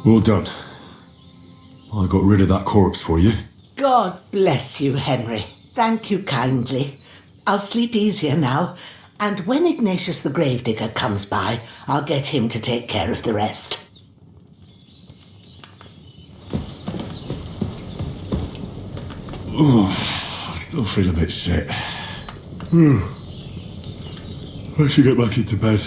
Well done. I got rid of that corpse for you. God bless you, Henry. Thank you kindly. I'll sleep easier now, and when Ignatius the Gravedigger comes by, I'll get him to take care of the rest. I still feel a bit shit. I should get back into bed.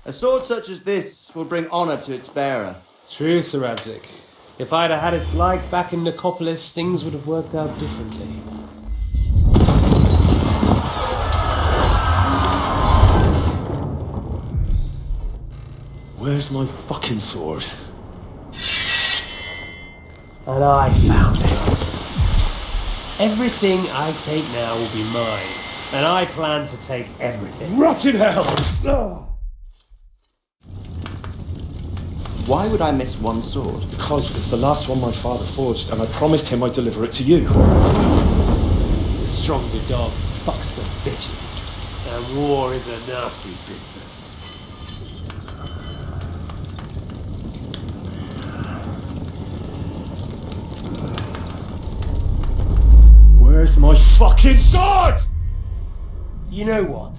A sword such as this will bring honour to its bearer. True, Sir Radzik. If I'd have had its like back in Nicopolis, things would have worked out differently. Where's my fucking sword? And I found it. Everything I take now will be mine, and I plan to take everything. Rot in hell! Why would I miss one sword? Because it's the last one my father forged, and I promised him I'd deliver it to you. The stronger dog fucks the bitches, and war is a nasty business. Where's my fucking sword? You know what?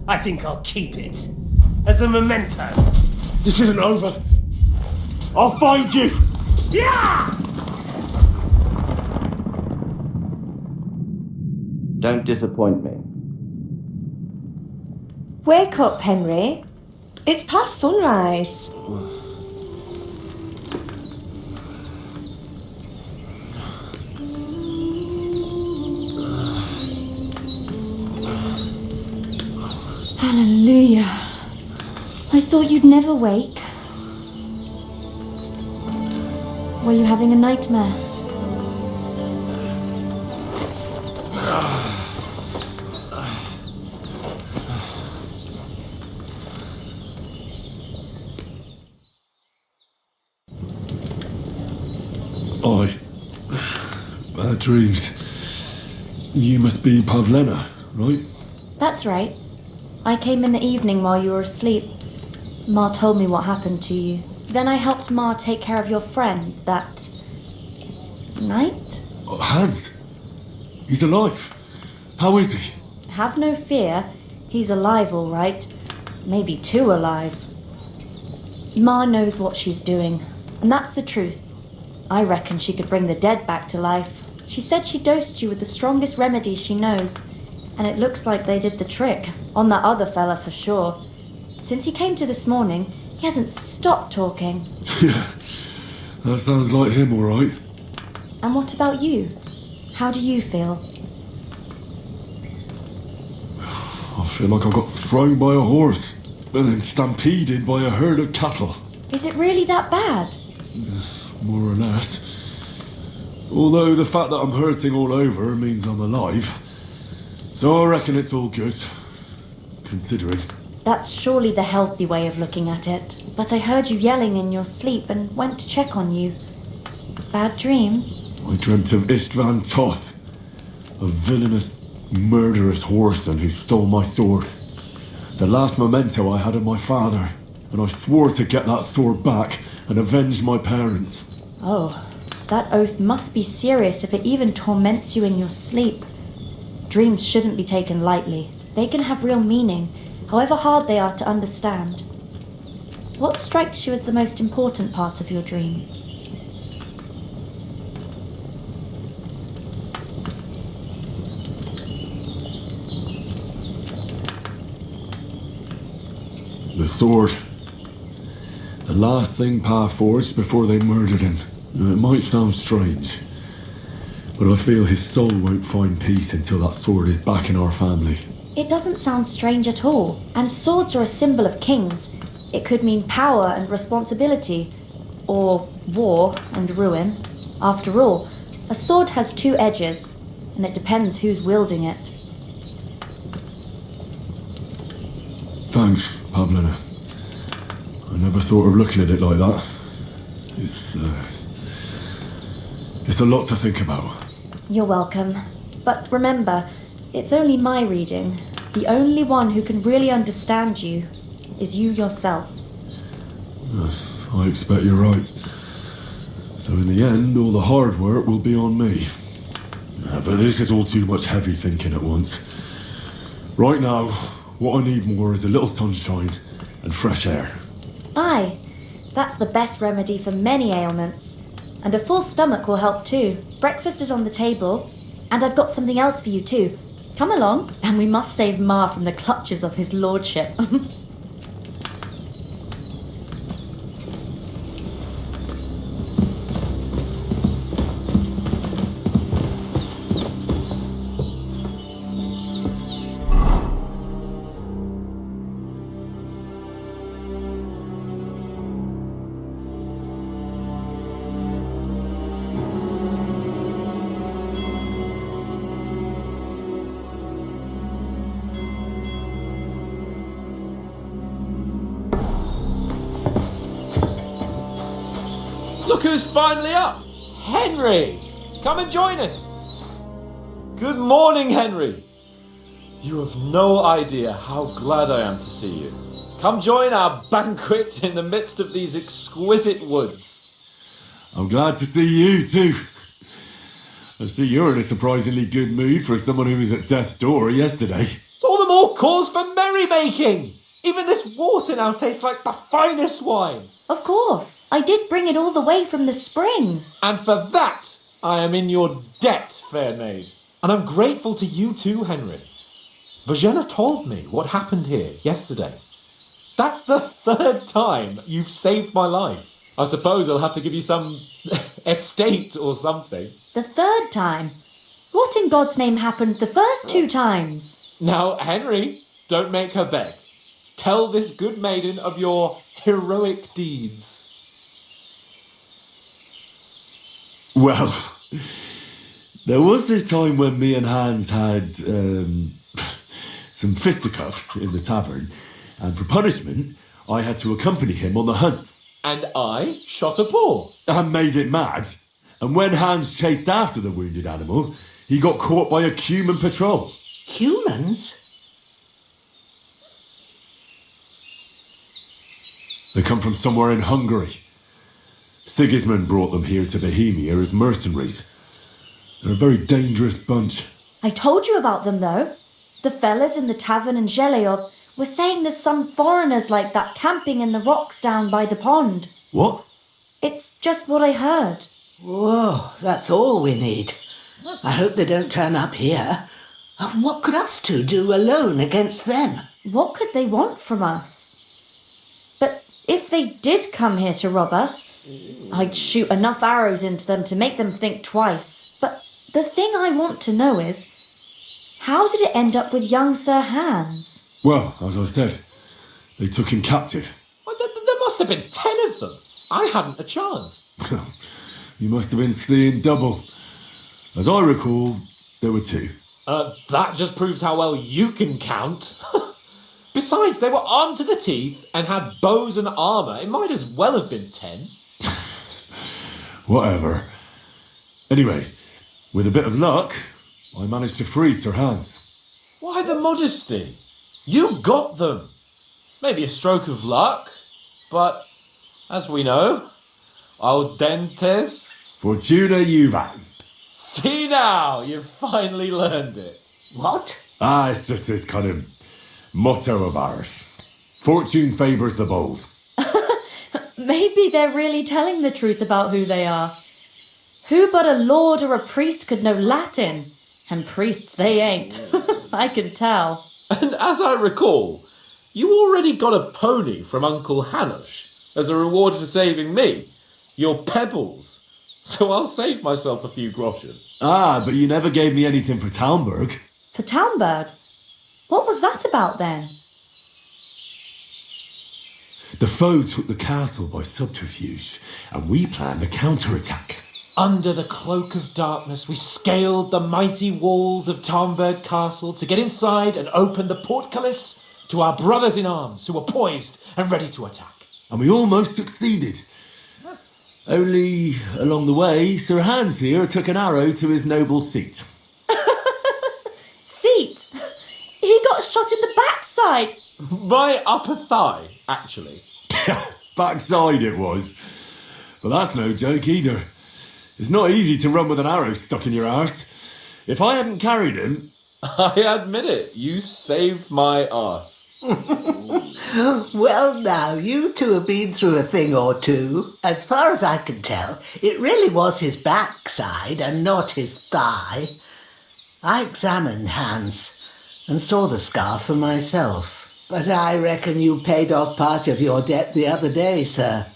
I think I'll keep it as a memento. This isn't over. I'll find you! Yeah! Don't disappoint me. Wake up, Henry. It's past sunrise. Hallelujah. I thought you'd never wake. Were you having a nightmare? Bad dreams. You must be Pavlena, right? That's right. I came in the evening while you were asleep. Ma told me what happened to you. Then I helped Ma take care of your friend that night? Hans? He's alive. How is he? Have no fear. He's alive, all right. Maybe too alive. Ma knows what she's doing, and that's the truth. I reckon she could bring the dead back to life. She said she dosed you with the strongest remedies she knows, and it looks like they did the trick. On that other fella for sure. Since he came to this morning, he hasn't stopped talking. Yeah, that sounds like him, all right. And what about you? How do you feel? I feel like I got thrown by a horse and then stampeded by a herd of cattle. Is it really that bad? More or less. Although the fact that I'm hurting all over means I'm alive. So I reckon it's all good, considering. That's surely the healthy way of looking at it. But I heard you yelling in your sleep and went to check on you. Bad dreams? I dreamt of Istvan Toth, a villainous, murderous whoreson who stole my sword. The last memento I had of my father, and I swore to get that sword back and avenge my parents. Oh, that oath must be serious if it even torments you in your sleep. Dreams shouldn't be taken lightly. They can have real meaning, however hard they are to understand. What strikes you as the most important part of your dream? The sword. The last thing Pa forged before they murdered him. It might sound strange, but I feel his soul won't find peace until that sword is back in our family. It doesn't sound strange at all, and swords are a symbol of kings. It could mean power and responsibility, or war and ruin. After all, a sword has two edges, and it depends who's wielding it. Thanks, Pavlina. I never thought of looking at it like that. It's a lot to think about. You're welcome. But remember, it's only my reading. The only one who can really understand you is you yourself. I expect you're right. So in the end, all the hard work will be on me. But this is all too much heavy thinking at once. Right now, what I need more is a little sunshine and fresh air. Aye, that's the best remedy for many ailments. And a full stomach will help too. Breakfast is on the table, and I've got something else for you too. Come along, and we must save Ma from the clutches of his lordship. Look who's finally up! Henry! Come and join us! Good morning, Henry! You have no idea how glad I am to see you. Come join our banquet in the midst of these exquisite woods. I'm glad to see you too. I see you're in a surprisingly good mood for someone who was at death's door yesterday. It's all the more cause for merrymaking! Even this water now tastes like the finest wine. Of course, I did bring it all the way from the spring. And for that, I am in your debt, fair maid. And I'm grateful to you too, Henry. Bajena told me what happened here yesterday. That's the third time you've saved my life. I suppose I'll have to give you some estate or something. The third time? What in God's name happened the first 2 times? Now, Henry, don't make her beg. Tell this good maiden of your heroic deeds. Well, there was this time when me and Hans had some fisticuffs in the tavern, and for punishment, I had to accompany him on the hunt. And I shot a boar. And made it mad. And when Hans chased after the wounded animal, he got caught by a human patrol. Humans? They come from somewhere in Hungary. Sigismund brought them here to Bohemia as mercenaries. They're a very dangerous bunch. I told you about them though. The fellas in the tavern in Zheleyov were saying there's some foreigners like that camping in the rocks down by the pond. What? It's just what I heard. Whoa, that's all we need. I hope they don't turn up here. What could us two do alone against them? What could they want from us? But if they did come here to rob us, I'd shoot enough arrows into them to make them think twice. But the thing I want to know is, how did it end up with young Sir Hans? Well, as I said, they took him captive. Well, there must have been 10 of them. I hadn't a chance. You must have been seeing double. As I recall, there were 2. That just proves how well you can count. Besides, they were armed to the teeth and had bows and armour. It might as well have been 10. Whatever. Anyway, with a bit of luck, I managed to free Sir Hans. Why the modesty? You got them. Maybe a stroke of luck, but as we know, audentes. Fortuna juvat. See now, you've finally learned it. What? It's just this kind of motto of ours. Fortune favours the bold. Maybe they're really telling the truth about who they are. Who but a lord or a priest could know Latin? And priests they ain't. I can tell. And as I recall, you already got a pony from Uncle Hanush as a reward for saving me. Your pebbles. So I'll save myself a few groschen. But you never gave me anything for Talmberg. For Talmberg? What was that about then? The foe took the castle by subterfuge, and we planned a counterattack. Under the cloak of darkness, we scaled the mighty walls of Talmberg Castle to get inside and open the portcullis to our brothers in arms who were poised and ready to attack. And we almost succeeded. Only, along the way, Sir Hans here took an arrow to his noble seat. Seat? He got shot in the backside. My upper thigh, actually. Backside it was. But that's no joke either. It's not easy to run with an arrow stuck in your arse. If I hadn't carried him... I admit it, you saved my arse. Well, now, you two have been through a thing or two. As far as I can tell, it really was his backside and not his thigh. I examined Hans and saw the scar for myself. But I reckon you paid off part of your debt the other day, sir.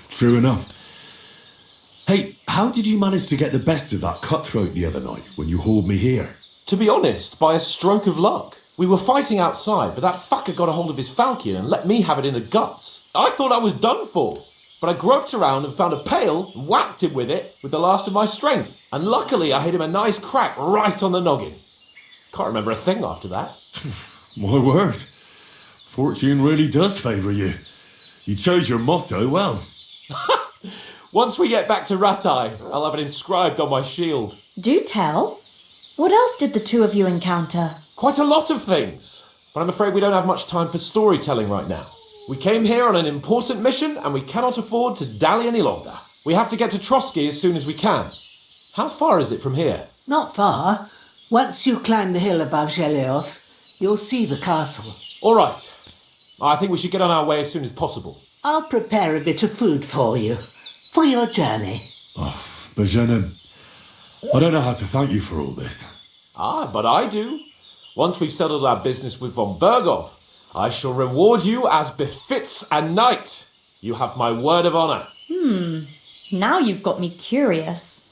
True enough. Hey, how did you manage to get the best of that cutthroat the other night when you hauled me here? To be honest, by a stroke of luck. We were fighting outside, but that fucker got a hold of his falchion and let me have it in the guts. I thought I was done for, but I groped around and found a pail and whacked him with it with the last of my strength. And luckily I hit him a nice crack right on the noggin. Can't remember a thing after that. My word. Fortune really does favour you. You chose your motto well. Once we get back to Ratai, I'll have it inscribed on my shield. Do tell. What else did the two of you encounter? Quite a lot of things, but I'm afraid we don't have much time for storytelling right now. We came here on an important mission and we cannot afford to dally any longer. We have to get to Trotsky as soon as we can. How far is it from here? Not far. Once you climb the hill above Zheleov, you'll see the castle. All right. I think we should get on our way as soon as possible. I'll prepare a bit of food for you, for your journey. Oh, Bozhena, I don't know how to thank you for all this. Ah, but I do. Once we've settled our business with von Bergov, I shall reward you as befits a knight. You have my word of honour. Now you've got me curious.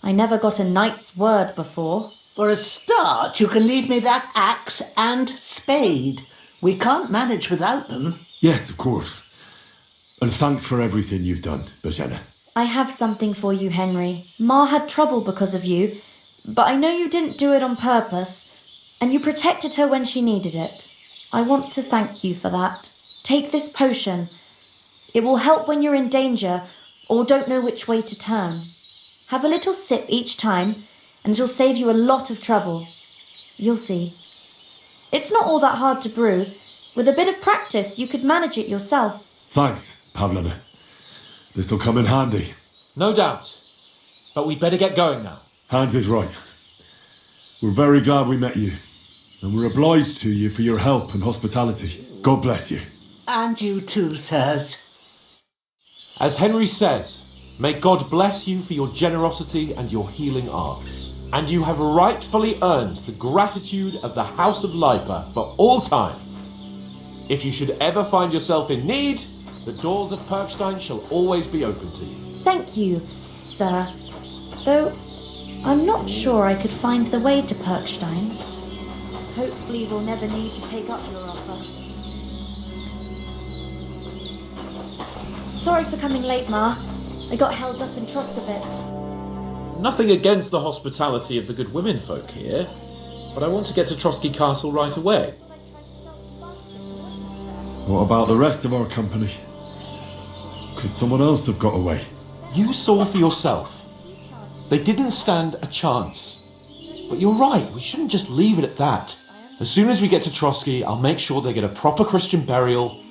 I never got a knight's word before. For a start, you can leave me that axe and spade. We can't manage without them. Yes, of course. And thanks for everything you've done, Bozhena. I have something for you, Henry. Ma had trouble because of you, but I know you didn't do it on purpose, and you protected her when she needed it. I want to thank you for that. Take this potion. It will help when you're in danger or don't know which way to turn. Have a little sip each time, and it'll save you a lot of trouble. You'll see. It's not all that hard to brew. With a bit of practice, you could manage it yourself. Thanks, Pavlina. This'll come in handy. No doubt. But we'd better get going now. Hans is right. We're very glad we met you. And we're obliged to you for your help and hospitality. God bless you. And you too, sirs. As Henry says, may God bless you for your generosity and your healing arts. And you have rightfully earned the gratitude of the House of Lipa for all time. If you should ever find yourself in need, the doors of Perkstein shall always be open to you. Thank you, sir. Though I'm not sure I could find the way to Perkstein. Hopefully we'll never need to take up your offer. Sorry for coming late, Ma. I got held up in Troskowitz. Nothing against the hospitality of the good women folk here, but I want to get to Trotsky Castle right away. What about the rest of our company? Could someone else have got away? You saw for yourself. They didn't stand a chance. But you're right, we shouldn't just leave it at that. As soon as we get to Trotsky, I'll make sure they get a proper Christian burial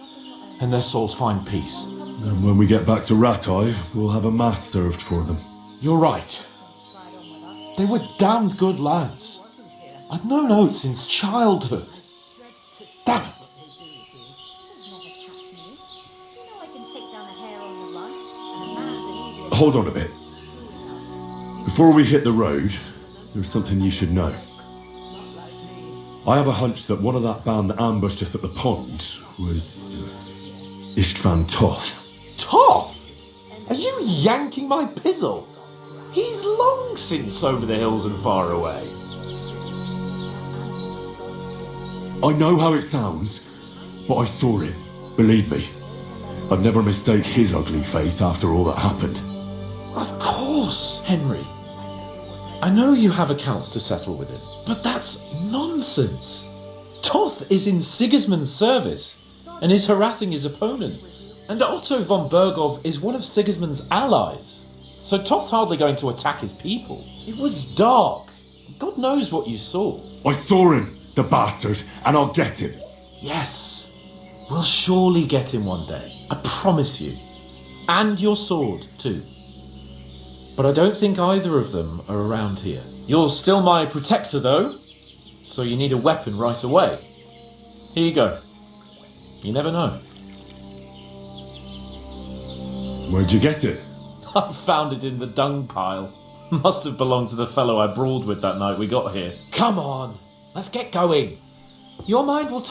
and their souls find peace. And when we get back to Ratai, we'll have a mass served for them. You're right. They were damned good lads. I'd known oats since childhood. Damn it. Hold on a bit. Before we hit the road, there's something you should know. I have a hunch that one of that band that ambushed us at the pond was Istvan Toth. Toth? Are you yanking my pizzle? He's long since over the hills and far away. I know how it sounds, but I saw him. Believe me. I'd never mistake his ugly face after all that happened. Of course, Henry. I know you have accounts to settle with him, but that's nonsense. Toth is in Sigismund's service and is harassing his opponents. And Otto von Bergov is one of Sigismund's allies. So Toth's hardly going to attack his people. It was dark. God knows what you saw. I saw him, the bastard, and I'll get him. Yes, we'll surely get him one day. I promise you. And your sword, too. But I don't think either of them are around here. You're still my protector, though, so you need a weapon right away. Here you go. You never know. Where'd you get it? I found it in the dung pile. Must have belonged to the fellow I brawled with that night we got here. Come on, let's get going. Your mind will...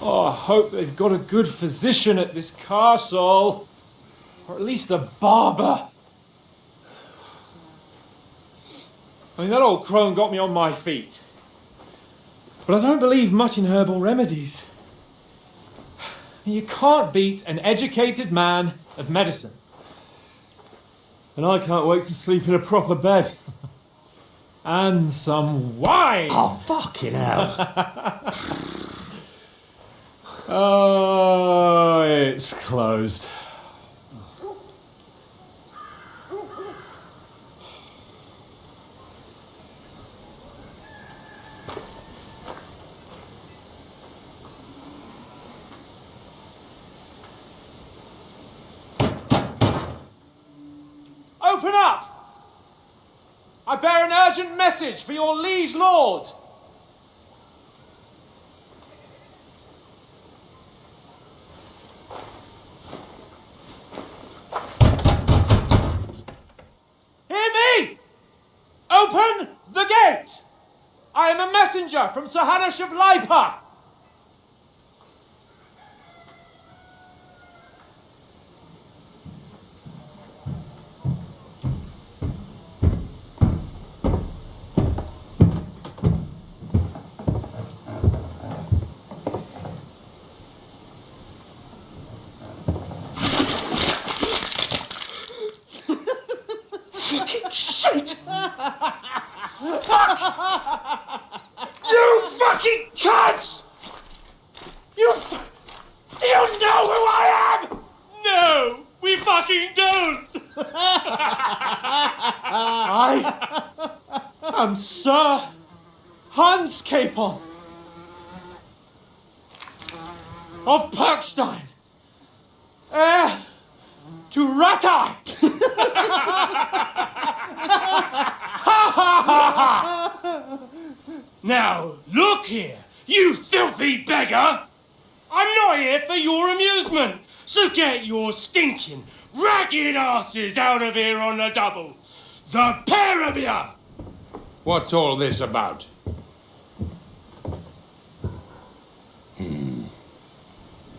Oh, I hope they've got a good physician at this castle. Or at least a barber. I mean, that old crone got me on my feet. But I don't believe much in herbal remedies. You can't beat an educated man of medicine. And I can't wait to sleep in a proper bed. And some wine! Oh, fucking hell. Oh, it's closed. Open up! I bear an urgent message for your liege lord. am a messenger from Sir Hanush of Lipa. Shit! Fuck! You fucking cunts! Do you know who I am? No, we fucking don't. I am Sir Hans Capon of Perkstein, heir to Ratai. Now, look here, you filthy beggar! I'm not here for your amusement, so get your stinking, ragged asses out of here on the double. The pair of you! What's all this about?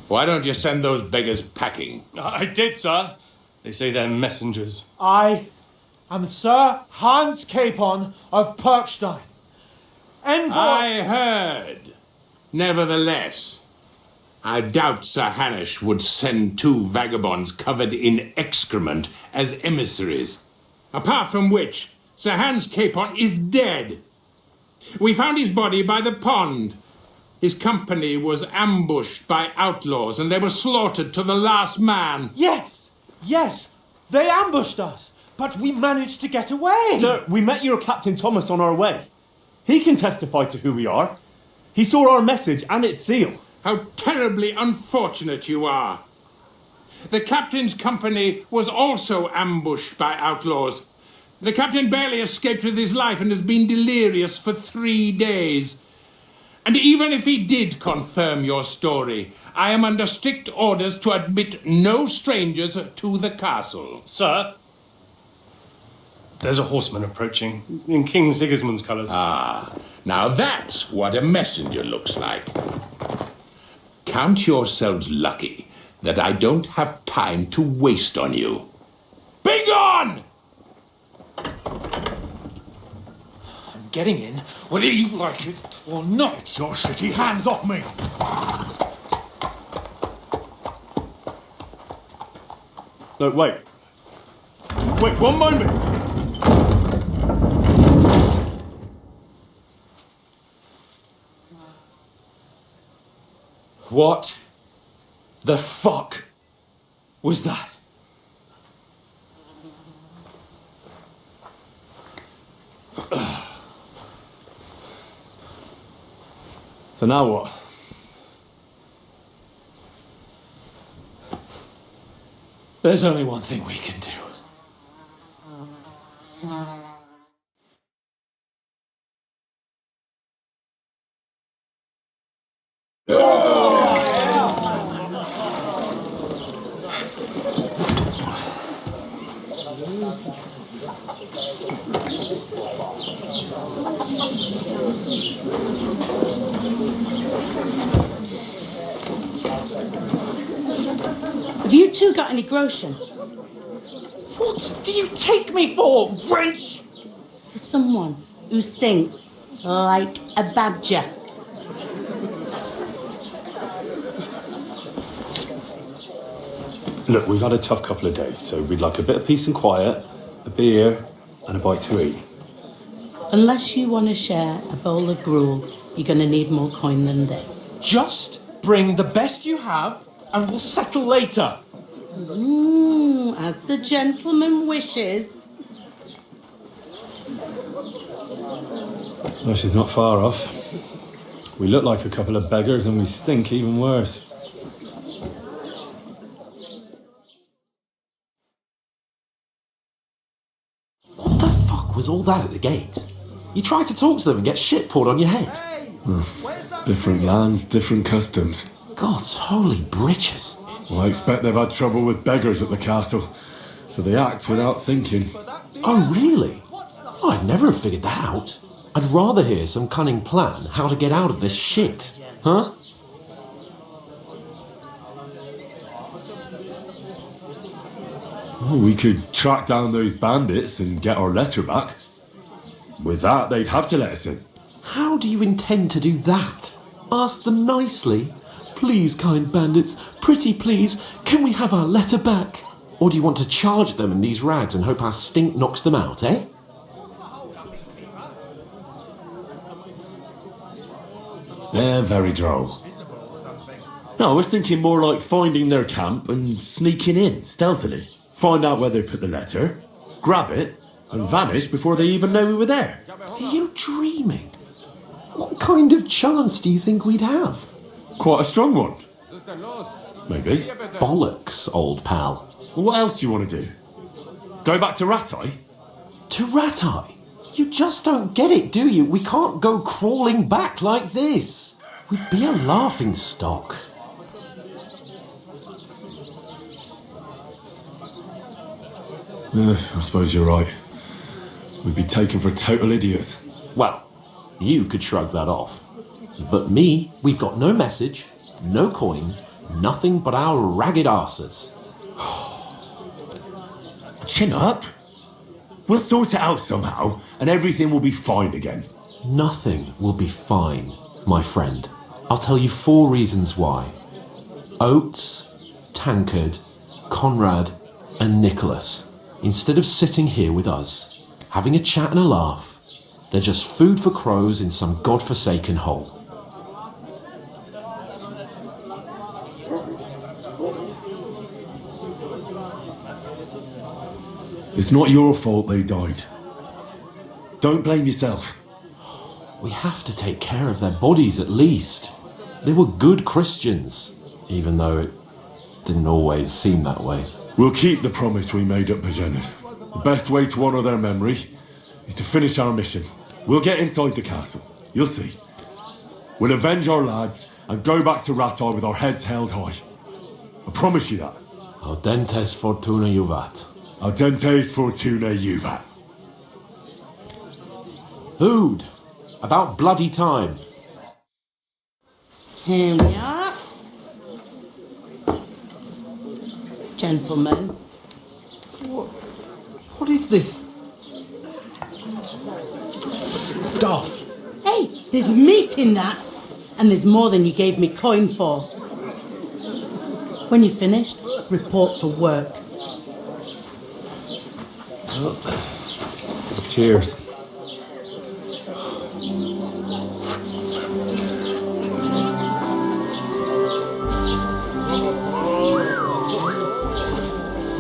Why don't you send those beggars packing? I did, sir. They say they're messengers. I am Sir Hans Capon of Perkstein, envoy. I heard. Nevertheless, I doubt Sir Hanush would send two vagabonds covered in excrement as emissaries. Apart from which, Sir Hans Capon is dead. We found his body by the pond. His company was ambushed by outlaws and they were slaughtered to the last man. Yes, they ambushed us, but we managed to get away. Sir, we met your Captain Thomas on our way. He can testify to who we are. He saw our message and its seal. How terribly unfortunate you are. The captain's company was also ambushed by outlaws. The captain barely escaped with his life and has been delirious for 3 days. And even if he did confirm your story, I am under strict orders to admit no strangers to the castle. Sir, there's a horseman approaching in King Sigismund's colours. Ah, now that's what a messenger looks like. Count yourselves lucky that I don't have time to waste on you. Be gone! I'm getting in, whether you like it or not. Get your shitty hands off me! No, wait. Wait, one moment! What the fuck was that? So now what? There's only one thing we can do. Have you two got any groschen? What do you take me for, wench? For someone who stinks like a badger. Look, we've had a tough couple of days, so we'd like a bit of peace and quiet, a beer, and a bite to eat. Unless you want to share a bowl of gruel, you're going to need more coin than this. Just bring the best you have, and we'll settle later. As the gentleman wishes. Well, she's not far off. We look like a couple of beggars, and we stink even worse. What the fuck was all that at the gate? You try to talk to them and get shit poured on your head. Different lands, different customs. God's holy britches. Well, I expect they've had trouble with beggars at the castle, so they act without thinking. Oh, really? Oh, I'd never have figured that out. I'd rather hear some cunning plan how to get out of this shit. Huh? Oh, we could track down those bandits and get our letter back. With that, they'd have to let us in. How do you intend to do that? Ask them nicely. Please, kind bandits, pretty please, can we have our letter back? Or do you want to charge them in these rags and hope our stink knocks them out, eh? They're very droll. No, I was thinking more like finding their camp and sneaking in stealthily. Find out where they put the letter, grab it, and vanish before they even know we were there. Are you dreaming? What kind of chance do you think we'd have? Quite a strong one. Maybe. Bollocks, old pal. Well, what else do you want to do? Go back to Ratai? To Ratai? You just don't get it, do you? We can't go crawling back like this. We'd be a laughing stock. I suppose you're right. We'd be taken for total idiots. Well, you could shrug that off. But me, we've got no message, no coin, nothing but our ragged arses. Chin up. We'll sort it out somehow, and everything will be fine again. Nothing will be fine, my friend. I'll tell you 4 reasons why. Oates, Tankard, Conrad, and Nicholas, instead of sitting here with us, having a chat and a laugh, they're just food for crows in some godforsaken hole. It's not your fault they died. Don't blame yourself. We have to take care of their bodies at least. They were good Christians, even though it didn't always seem that way. We'll keep the promise we made at Bajenas. The best way to honour their memory is to finish our mission. We'll get inside the castle. You'll see. We'll avenge our lads and go back to Ratai with our heads held high. I promise you that. Audentes fortuna juvat. Audentes fortuna juvat. Food. About bloody time. Here we are. Gentlemen. What is this stuff? Hey, there's meat in that. And there's more than you gave me coin for. When you're finished, report for work. Cheers.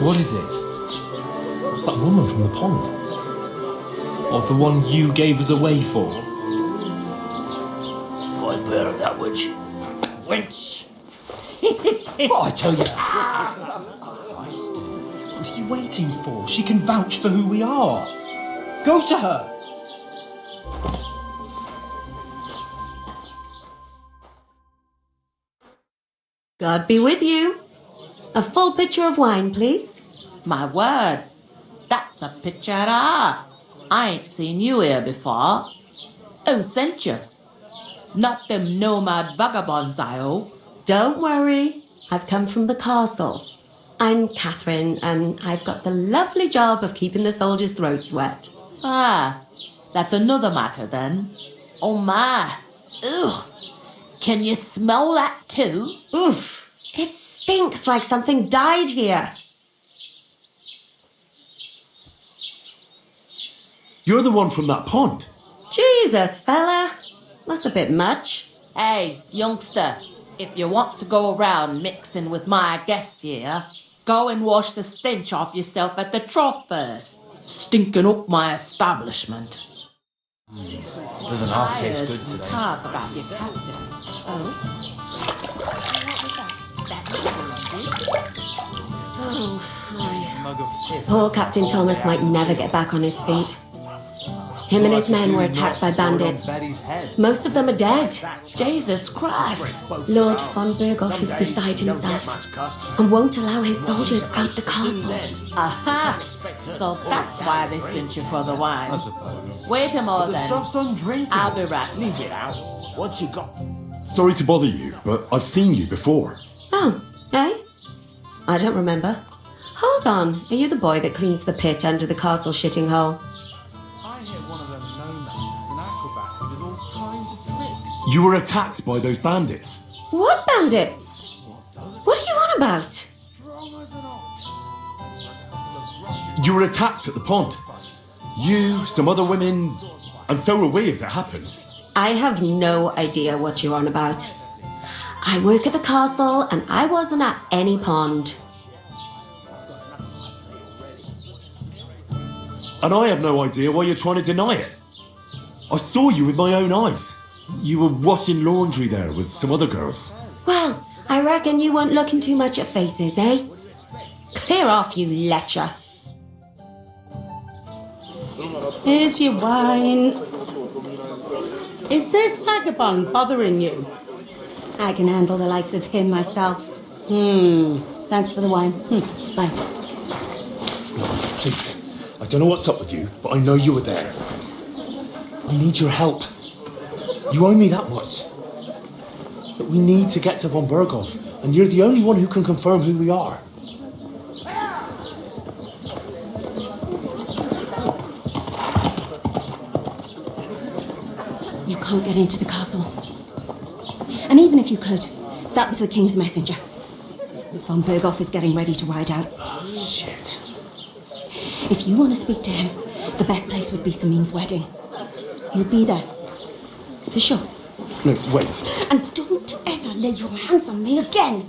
What is it? What's that woman from the pond? Or the one you gave us away for? I'd bear that witch. Wench! What I tell you? What are you waiting for? She can vouch for who we are. Go to her! God be with you. A full pitcher of wine, please. My word, that's a picture and a half. I ain't seen you here before. Who sent you? Not them nomad vagabonds, I hope. Don't worry, I've come from the castle. I'm Catherine, and I've got the lovely job of keeping the soldiers' throats wet. Ah, that's another matter then. Oh my, ugh. Can you smell that too? Oof, it stinks like something died here. You're the one from that pond. Jesus, fella. That's a bit much. Hey, youngster, if you want to go around mixing with my guests here, go and wash the stench off yourself at the trough first. Stinking up my establishment. Doesn't half taste good today. Talk about your captain. Oh, my. Poor Captain Thomas might never get back on his feet. Him and his men were attacked by bandits. Most of them are dead. Jesus Christ. Lord von Berghoff is beside himself and won't allow his soldiers out the castle. Aha! So that's why they sent you for the wine. Wait a moment. The stuff's undrinkable. I'll be right. Leave it out. What you got? Sorry to bother you, but I've seen you before. Oh, eh? I don't remember. Hold on, are you the boy that cleans the pit under the castle shitting hole? I hear one of them nomads is an acrobat who does all kinds of tricks. You were attacked by those bandits. What bandits? What are you on about? Strong as an ox. You were attacked at the pond. You, some other women, and so were we as it happened. I have no idea what you're on about. I work at the castle and I wasn't at any pond. And I have no idea why you're trying to deny it. I saw you with my own eyes. You were washing laundry there with some other girls. Well, I reckon you weren't looking too much at faces, eh? Clear off, you lecher. Here's your wine. Is this vagabond bothering you? I can handle the likes of him myself. Thanks for the wine. Bye. Please, I don't know what's up with you, but I know you were there. I need your help. You owe me that much. But we need to get to von Berghoff, and you're the only one who can confirm who we are. You can't get into the castle. And even if you could, that was the king's messenger. Von Berghoff is getting ready to ride out. Oh, shit. If you want to speak to him, the best place would be Samin's wedding. He'll be there. For sure. No, wait. And don't ever lay your hands on me again.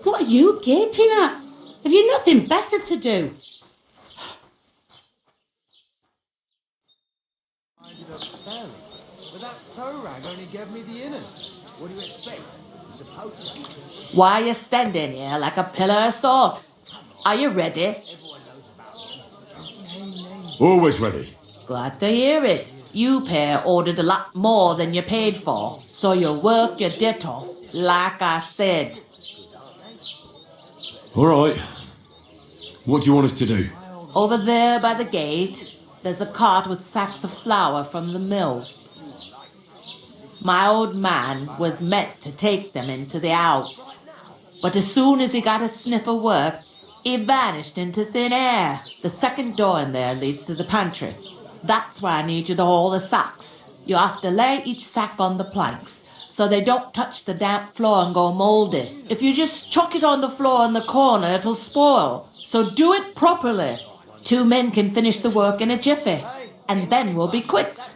What are you gaping at? Have you nothing better to do? But that toe rag only gave me the innards. What do you expect? It's a poacher. Why are you standing here like a pillar of salt? Are you ready? Always ready. Glad to hear it. You pair ordered a lot more than you paid for, so you work your debt off, like I said. All right. What do you want us to do? Over there by the gate, there's a cart with sacks of flour from the mill. My old man was meant to take them into the house, but as soon as he got a sniff of work, he vanished into thin air. The second door in there leads to the pantry. That's why I need you to haul the sacks. You have to lay each sack on the planks so they don't touch the damp floor and go mouldy. If you just chuck it on the floor in the corner, it'll spoil. So do it properly. 2 men can finish the work in a jiffy, and then we'll be quits.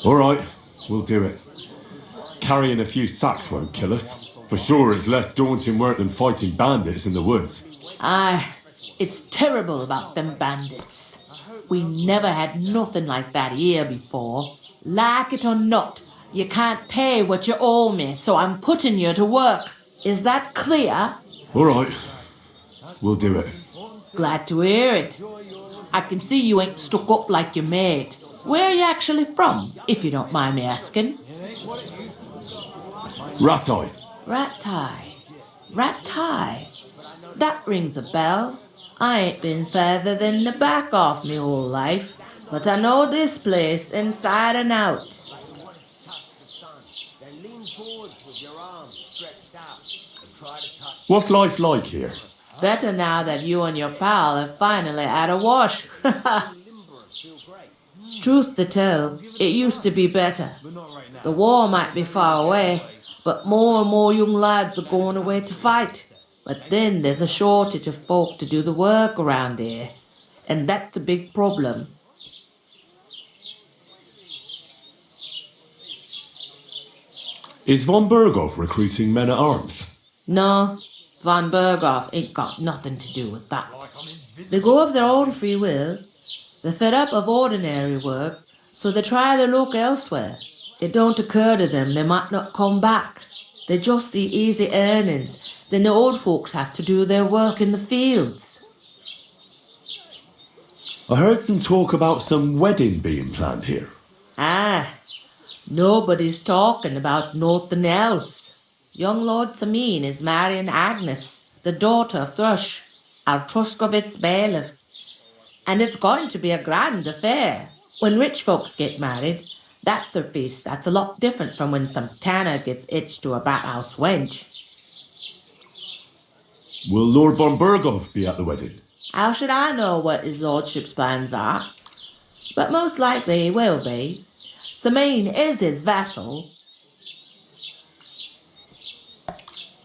All right, we'll do it. Carrying a few sacks won't kill us. For sure, it's less daunting work than fighting bandits in the woods. Aye, it's terrible about them bandits. We never had nothing like that here before. Like it or not, you can't pay what you owe me, so I'm putting you to work. Is that clear? All right, we'll do it. Glad to hear it. I can see you ain't stuck up like your mate. Where are you actually from, if you don't mind me asking? Rat-eye. Rat-tie. That rings a bell. I ain't been further than the back off me whole life, but I know this place inside and out. What's life like here? Better now that you and your pal have finally had a wash. Truth to tell, it used to be better. The war might be far away, but more and more young lads are going away to fight. But then there's a shortage of folk to do the work around here, and that's a big problem. Is von Berghoff recruiting men-at-arms? No, von Berghoff ain't got nothing to do with that. They go of their own free will. They're fed up of ordinary work, so they try their luck elsewhere. It don't occur to them they might not come back. They just see easy earnings. Then the old folks have to do their work in the fields. I heard some talk about some wedding being planned here. Ah, nobody's talking about nothing else. Young Lord Samin is marrying Agnes, the daughter of Thrush, our Truscovitz bailiff. And it's going to be a grand affair. When rich folks get married, that's a feast that's a lot different from when some tanner gets hitched to a bathhouse wench. Will Lord von Burgov be at the wedding? How should I know what his lordship's plans are? But most likely he will be. Samin is his vassal.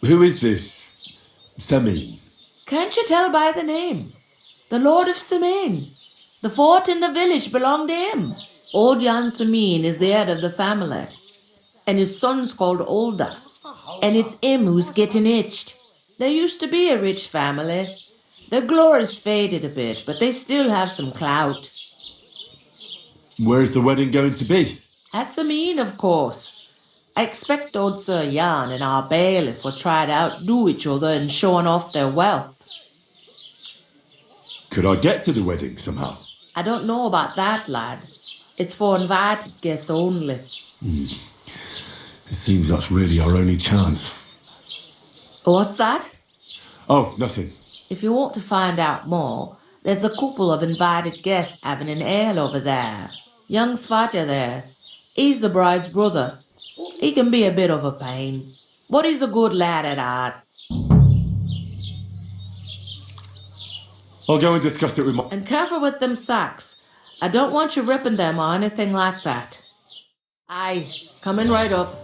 Who is this Semin? Can't you tell by the name? The Lord of Samin. The fort in the village belonged to him. Old Jan Samin is the head of the family. And his son's called Olda. And it's him who's getting itched. There used to be a rich family. Their glory's faded a bit, but they still have some clout. Where's the wedding going to be? At Samin, of course. I expect old Sir Jan and our bailiff will try to outdo each other in showing off their wealth. Could I get to the wedding somehow? I don't know about that, lad. It's for invited guests only. It seems that's really our only chance. What's that? Oh, nothing. If you want to find out more, there's a couple of invited guests having an ale over there. Young Svatja there. He's the bride's brother. He can be a bit of a pain, but he's a good lad at heart. I'll go and discuss it with my... And careful with them sacks. I don't want you ripping them or anything like that. Aye, coming right up.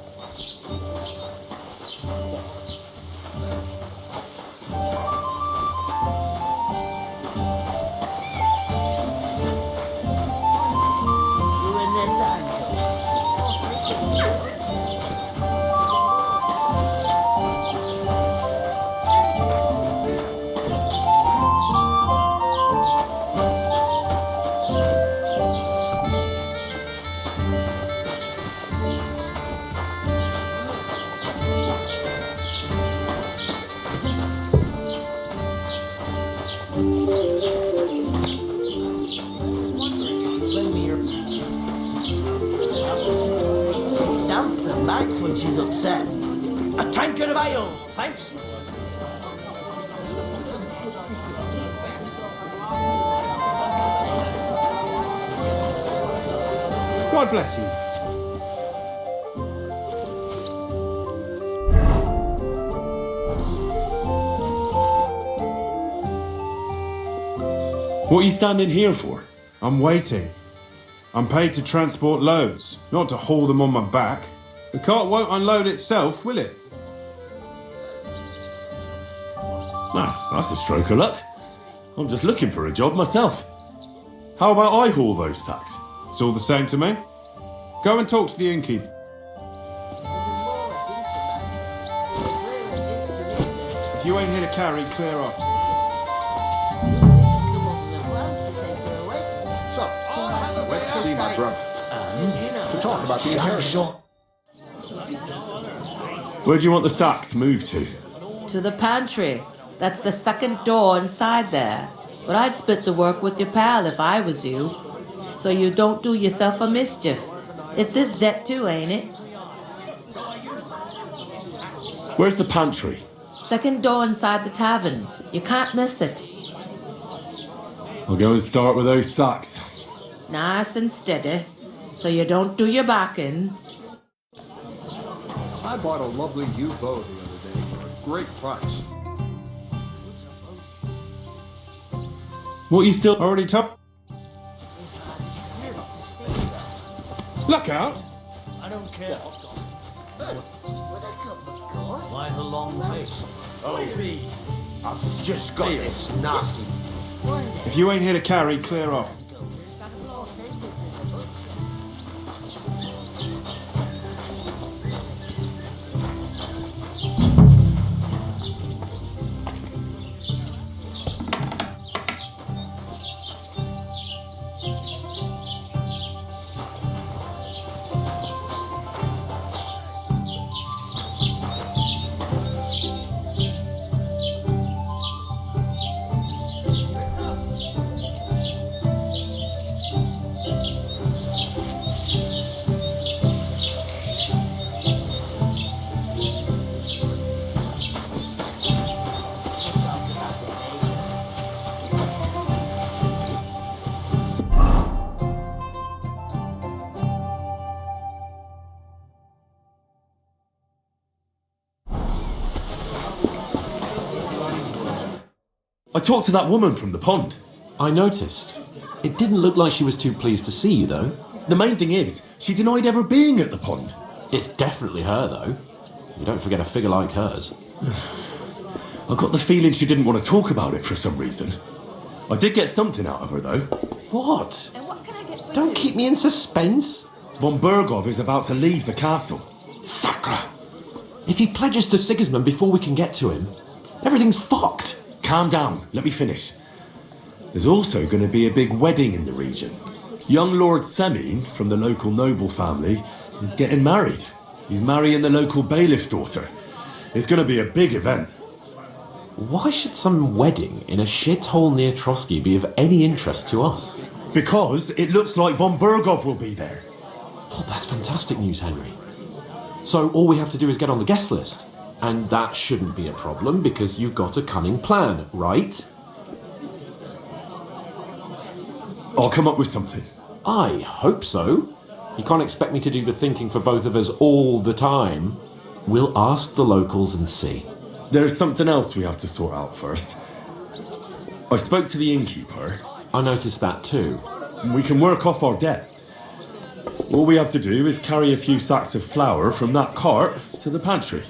When she's upset. A tankard of ale, thanks. God bless you. What are you standing here for? I'm waiting. I'm paid to transport loads, not to haul them on my back. The cart won't unload itself, will it? Ah, that's a stroke of luck. I'm just looking for a job myself. How about I haul those sacks? It's all the same to me. Go and talk to the innkeeper. If you ain't here to carry, clear off. So, Went to see my brother. and to talk about the inheritance. Where do you want the sacks moved to? To the pantry. That's the second door inside there. But I'd split the work with your pal if I was you. So you don't do yourself a mischief. It's his debt too, ain't it? Where's the pantry? Second door inside the tavern. You can't miss it. I'll go and start with those sacks. Nice and steady, so you don't do your back in. I bought a lovely new bow the other day for a great price. What you still... Already top? Look out! I don't care. Why the long face? Oh, me. I've just got this nasty. If you ain't here to carry, clear off. I talked to that woman from the pond. I noticed. It didn't look like she was too pleased to see you, though. The main thing is, she denied ever being at the pond. It's definitely her, though. You don't forget a figure like hers. I got the feeling she didn't want to talk about it for some reason. I did get something out of her, though. What? Don't keep me in suspense. Von Bergov is about to leave the castle. Sacre! If he pledges to Sigismund before we can get to him, everything's fucked. Calm down, let me finish. There's also going to be a big wedding in the region. Young Lord Semine, from the local noble family, is getting married. He's marrying the local bailiff's daughter. It's going to be a big event. Why should some wedding in a shithole near Trotsky be of any interest to us? Because it looks like Von Bergov will be there. Oh, that's fantastic news, Henry. So all we have to do is get on the guest list. And that shouldn't be a problem because you've got a cunning plan, right? I'll come up with something. I hope so. You can't expect me to do the thinking for both of us all the time. We'll ask the locals and see. There's something else we have to sort out first. I spoke to the innkeeper. I noticed that too. We can work off our debt. All we have to do is carry a few sacks of flour from that cart to the pantry.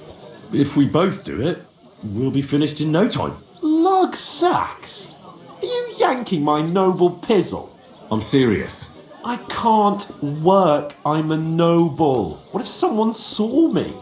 If we both do it, we'll be finished in no time. Lug sacks? Are you yanking my noble pizzle? I'm serious. I can't work. I'm a noble. What if someone saw me?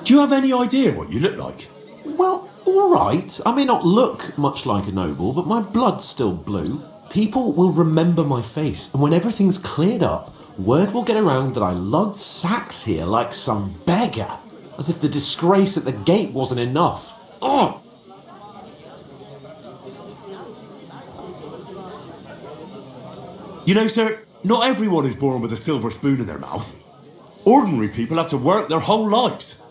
Do you have any idea what you look like? Well, all right. I may not look much like a noble, but my blood's still blue. People will remember my face, and when everything's cleared up, word will get around that I lugged sacks here like some beggar, as if the disgrace at the gate wasn't enough. Ugh! You know, sir, not everyone is born with a silver spoon in their mouth. Ordinary people have to work their whole lives.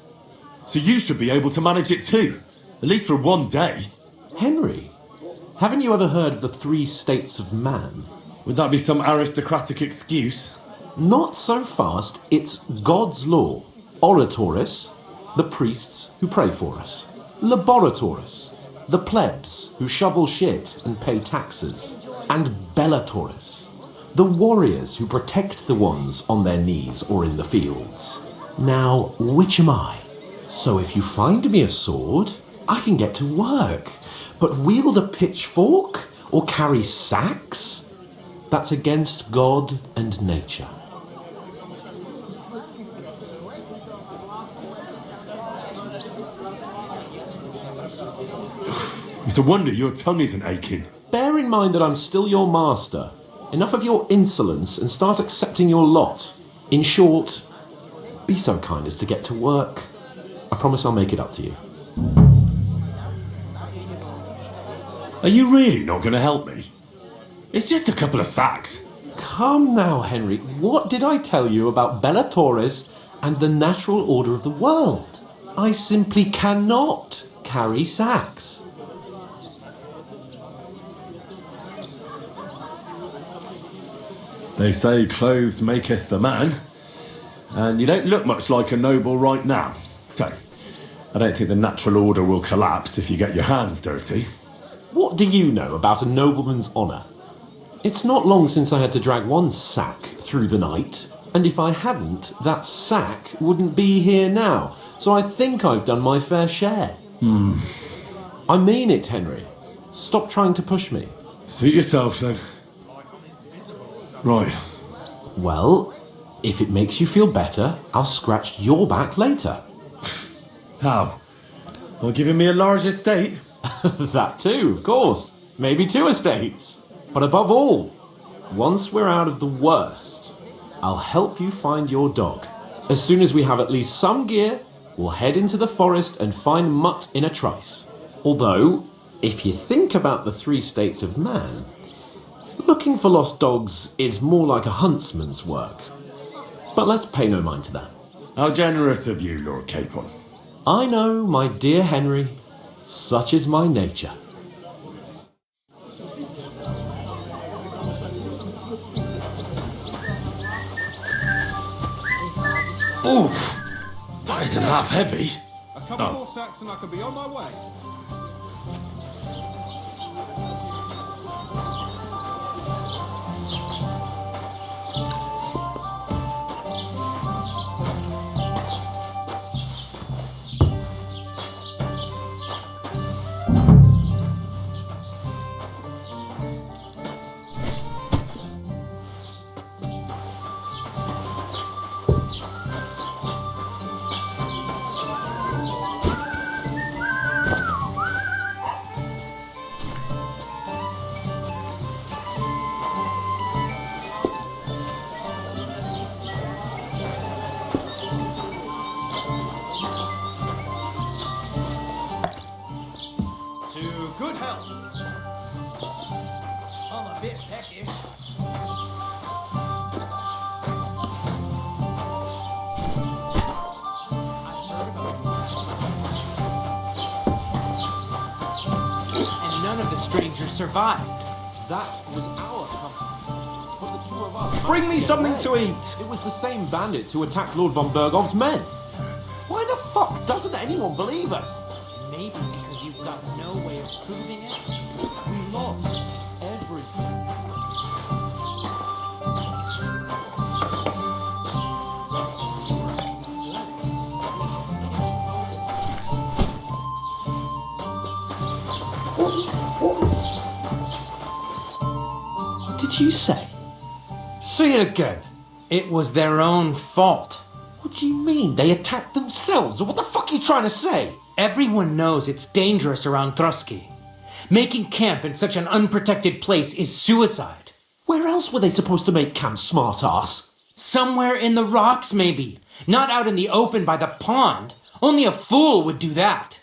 So you should be able to manage it too, at least for one day. Henry, haven't you ever heard of the 3 states of man? Would that be some aristocratic excuse? Not so fast. It's God's law. Oratoris, the priests who pray for us. Laboratoris, the plebs who shovel shit and pay taxes. And Bellatoris, the warriors who protect the ones on their knees or in the fields. Now, which am I? So if you find me a sword, I can get to work. But wield a pitchfork or carry sacks? That's against God and nature. It's a wonder your tongue isn't aching. Bear in mind that I'm still your master. Enough of your insolence and start accepting your lot. In short, be so kind as to get to work. I promise I'll make it up to you. Are you really not going to help me? It's just a couple of sacks. Come now, Henry. What did I tell you about Bellatoris and the natural order of the world? I simply cannot carry sacks. They say clothes maketh the man, and you don't look much like a noble right now. So, I don't think the natural order will collapse if you get your hands dirty. What do you know about a nobleman's honour? It's not long since I had to drag one sack through the night, and if I hadn't, that sack wouldn't be here now, so I think I've done my fair share. I mean it, Henry. Stop trying to push me. Suit yourself, then. Right. Well, if it makes you feel better, I'll scratch your back later. How? Well, giving me a large estate? That too, of course. Maybe 2 estates. But above all, once we're out of the worst, I'll help you find your dog. As soon as we have at least some gear, we'll head into the forest and find Mutt in a trice. Although, if you think about the 3 states of man, looking for lost dogs is more like a huntsman's work. But let's pay no mind to that. How generous of you, Lord Capon. I know, my dear Henry. Such is my nature. Oof! That isn't half heavy. A couple more sacks and I can be on my way. To good health. I'm a bit peckish. And none of the strangers survived. That was our company. But the two of us... Bring me something to eat! It was the same bandits who attacked Lord von Bergov's men. Why the fuck doesn't anyone believe us? Maybe because you've got no way of proving it. We lost everything. What did you say? Say it again. It was their own fault. What do you mean? They attacked themselves? What the fuck are you trying to say? Everyone knows it's dangerous around Trotsky. Making camp in such an unprotected place is suicide. Where else were they supposed to make camp, smart-ass? Somewhere in the rocks, maybe. Not out in the open by the pond. Only a fool would do that.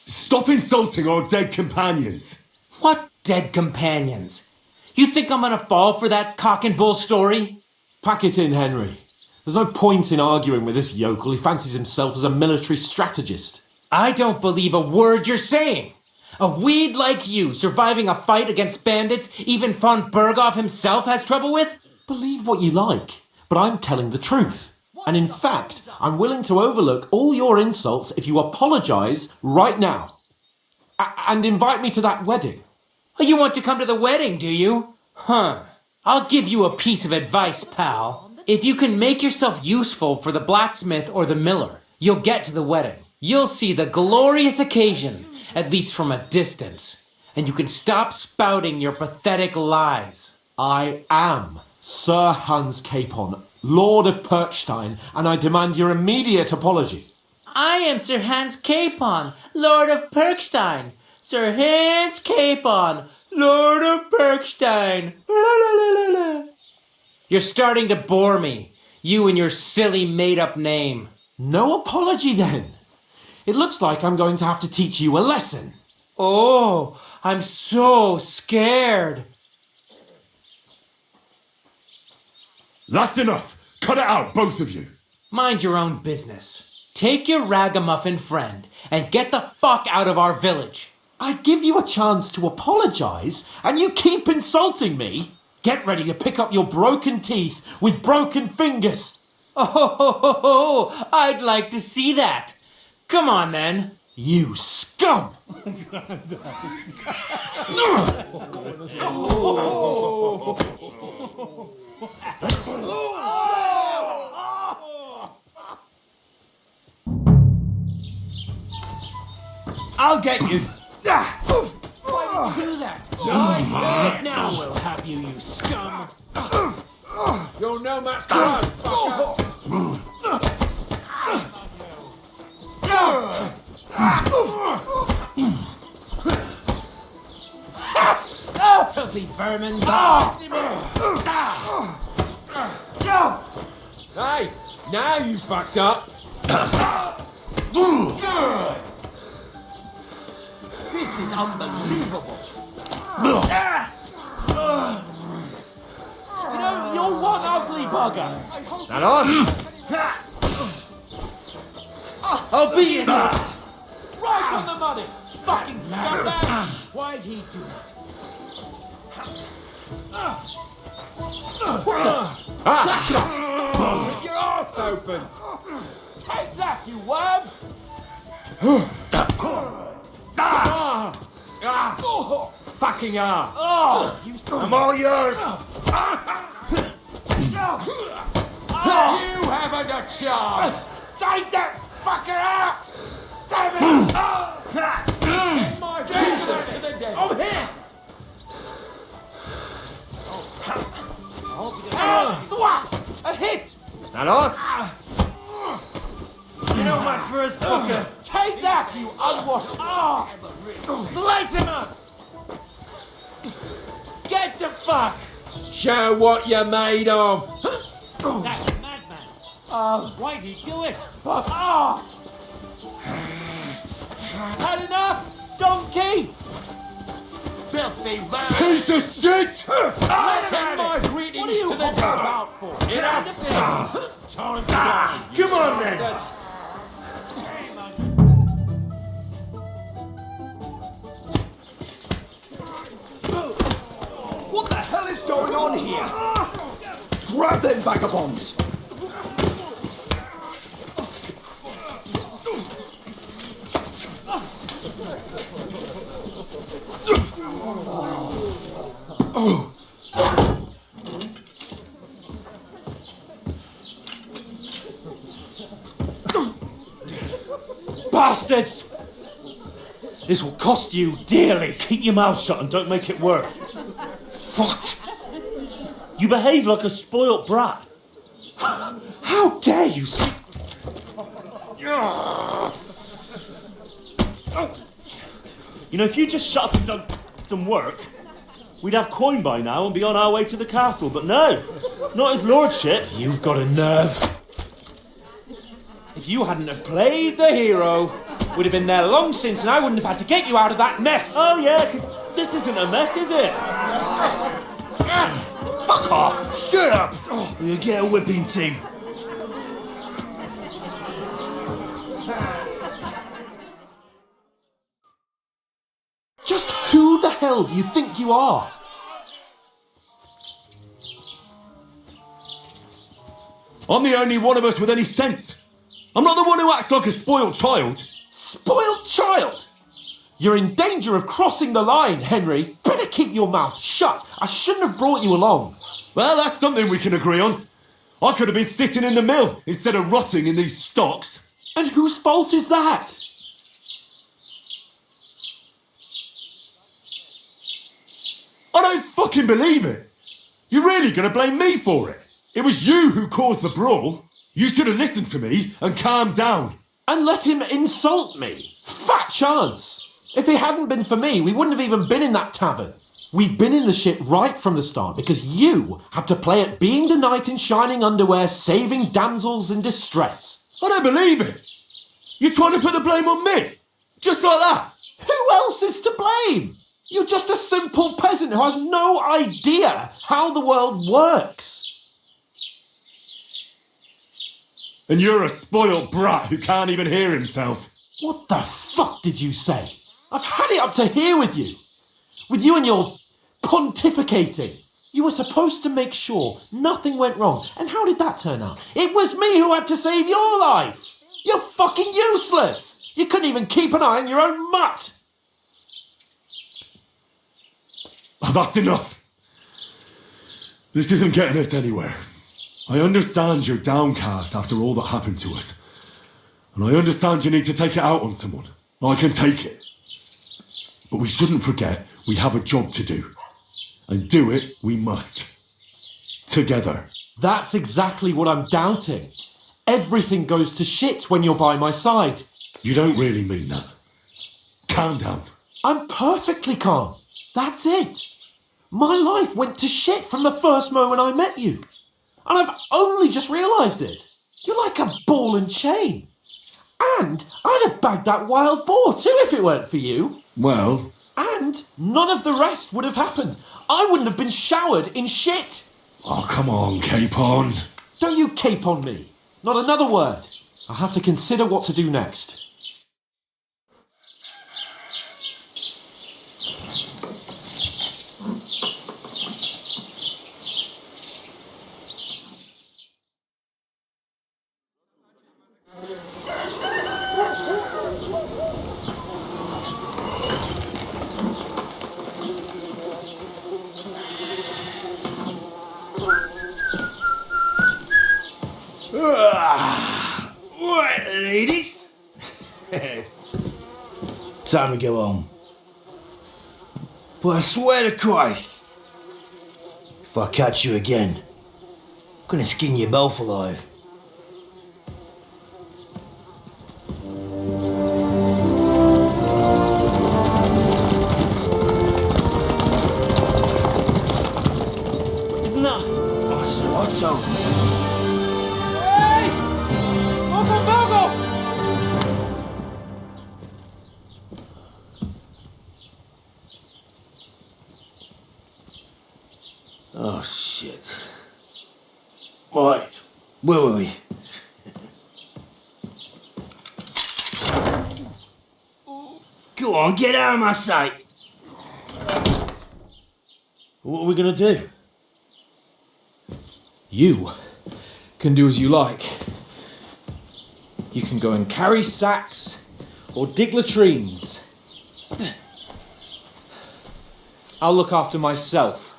Stop insulting our dead companions! What dead companions? You think I'm gonna fall for that cock and bull story? Pack it in, Henry. There's no point in arguing with this yokel who fancies himself as a military strategist. I don't believe a word you're saying. A weed like you surviving a fight against bandits even von Berghoff himself has trouble with? Believe what you like, but I'm telling the truth. And in fact, I'm willing to overlook all your insults if you apologise right now. And invite me to that wedding. Oh, you want to come to the wedding, do you? Huh. I'll give you a piece of advice, pal. If you can make yourself useful for the blacksmith or the miller, you'll get to the wedding. You'll see the glorious occasion, at least from a distance. And you can stop spouting your pathetic lies. I am Sir Hans Capon, Lord of Perkstein, and I demand your immediate apology. I am Sir Hans Capon, Lord of Perkstein. Sir Hans Capon, Lord of Perkstein. La, la, la, la, la. You're starting to bore me, you and your silly made-up name. No apology, then. It looks like I'm going to have to teach you a lesson. Oh, I'm so scared. That's enough! Cut it out, both of you! Mind your own business. Take your ragamuffin friend and get the fuck out of our village. I give you a chance to apologise, and you keep insulting me. Get ready to pick up your broken teeth with broken fingers. Oh, I'd like to see that. Come on, then. You scum! I'll get you. Why did you do that? Now we'll have you, you scum. You're no match for us, fucker. Filthy vermin. Hey, now you fucked up. Good. This is unbelievable. You know, you're one ugly bugger. That on? I'll beat you. Right on the money. Fucking scumbag. Why'd he do it? With your arse open! Take that, you worm! Fucking hell! I'm all yours! You haven't a chance! Take that fucker out! Damn it! Get my prisoners to the dead! Over here! A hit! That us? You know much for us, fucker! Take that, you unwashed! Slice him up! Get the fuck! Show what you're made of! That's a madman. Why'd he do it? Fuck! Had enough, donkey! Filthy rat! Piece of shit! Send my greetings to the dead out for. Enough's enough! Time to die! Come on then! What the hell is going on here? Grab them vagabonds! Bastards! This will cost you dearly. Keep your mouth shut and don't make it worse. What? You behave like a spoilt brat. How dare you speak? You know, if you just shut up and done some work, we'd have coin by now and be on our way to the castle. But no, not his lordship. You've got a nerve. If you hadn't have played the hero, we'd have been there long since and I wouldn't have had to get you out of that mess. Oh yeah, because this isn't a mess, is it? Fuck off! Shut up! You get a whipping team. Just who the hell do you think you are? I'm the only one of us with any sense. I'm not the one who acts like a spoiled child. Spoiled child? You're in danger of crossing the line, Henry. Better keep your mouth shut. I shouldn't have brought you along. Well, that's something we can agree on. I could have been sitting in the mill instead of rotting in these stocks. And whose fault is that? I don't fucking believe it. You're really going to blame me for it? It was you who caused the brawl. You should have listened to me and calmed down. And let him insult me. Fat chance. If it hadn't been for me, we wouldn't have even been in that tavern. We've been in the shit right from the start because you had to play at being the knight in shining underwear, saving damsels in distress. I don't believe it. You're trying to put the blame on me. Just like that. Who else is to blame? You're just a simple peasant who has no idea how the world works. And you're a spoiled brat who can't even hear himself. What the fuck did you say? I've had it up to here with you. With you and your pontificating. You were supposed to make sure nothing went wrong. And how did that turn out? It was me who had to save your life. You're fucking useless. You couldn't even keep an eye on your own mutt. Oh, that's enough. This isn't getting us anywhere. I understand you're downcast after all that happened to us. And I understand you need to take it out on someone. I can take it. But we shouldn't forget we have a job to do. And do it we must. Together. That's exactly what I'm doubting. Everything goes to shit when you're by my side. You don't really mean that. Calm down. I'm perfectly calm. That's it. My life went to shit from the first moment I met you. And I've only just realised it. You're like a ball and chain. And I'd have bagged that wild boar too if it weren't for you. Well... And none of the rest would have happened. I wouldn't have been showered in shit. Oh, come on, Capon. Don't you cape on me. Not another word. I'll have to consider what to do next. Right, ladies. Time to go home. But I swear to Christ, if I catch you again, I'm gonna skin you both alive. Isn't that? Oh, it's an Otto. Hey! Uncle Bogle! Oh, shit. Right, where were we? Go on, get out of my sight. What are we gonna do? You can do as you like. You can go and carry sacks or dig latrines. I'll look after myself.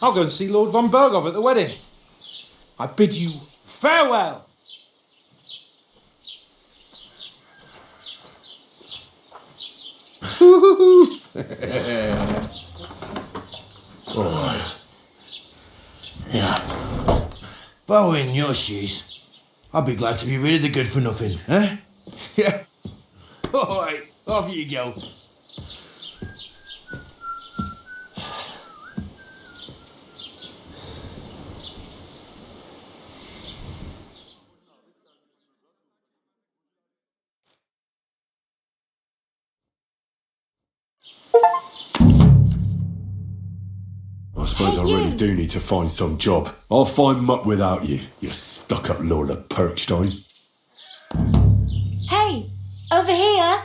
I'll go and see Lord von Berghoff at the wedding. I bid you farewell. Oh. Yeah. If I were in your shoes, I'd be glad to be rid of the good for nothing, eh? Yeah. Alright, off you go. I suppose I really do need to find some job. I'll find muck without you, you stuck-up Lord of Perkstein. Hey, over here.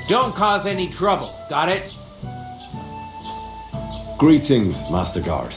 Don't cause any trouble, got it? Greetings, Master Guard.